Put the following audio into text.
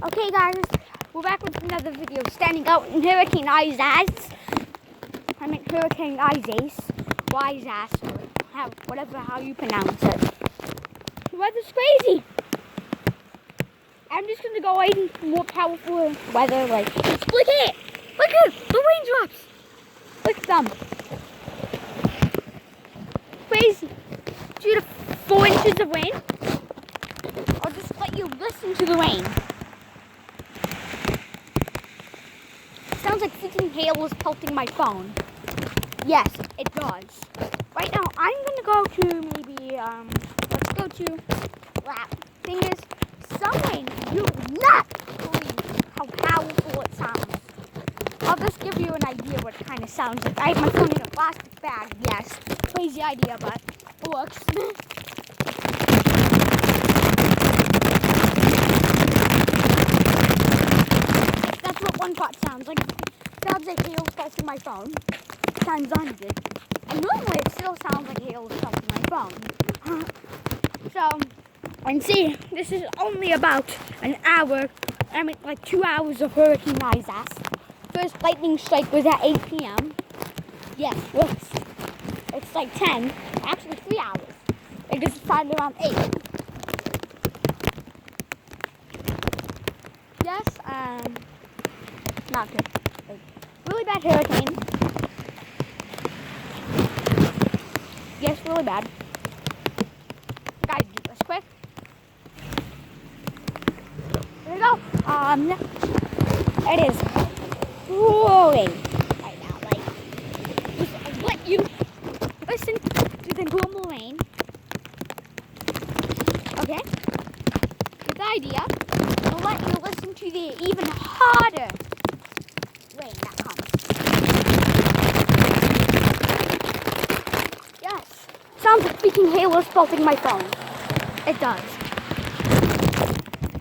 Okay guys, we're back with another video standing out in Hurricane Isaias. I mean Hurricane Isaias. Or Isaias, or whatever how you pronounce it. The weather's crazy. I'm just gonna go in more powerful weather, like look at it! Look at it! The raindrops! Look at them. Crazy. 2 to 4 inches of rain. I'll just let you listen to the rain. Sounds like freaking hail is pelting my phone. Yes, it does. Right now, I'm gonna go to maybe, let's go to, wow. Thing is, some rain, you will not believe how powerful it sounds. I'll just give you an idea what it kind of sounds like. I have my phone in a plastic bag, yes. Crazy idea, but it works. That's what one part sounds like. Sounds like hail pelting my phone. Times 100. And normally it still sounds like hail pelting my phone. So, and see, this is only about an hour. I mean, like 2 hours of Hurricane Isaias. First lightning strike was at 8 p.m. Yes, it's like 10. Actually, 3 hours. It just started around 8. Yes, not good. Like, really bad hurricane. Yes, really bad. Guys, do this quick. There we go. It is pouring right now. Like, just let you listen to the normal rain. Okay? Good idea. I'll let you listen to the even harder rain that comes. Yes. Sounds like freaking hail is pelting my phone. It does.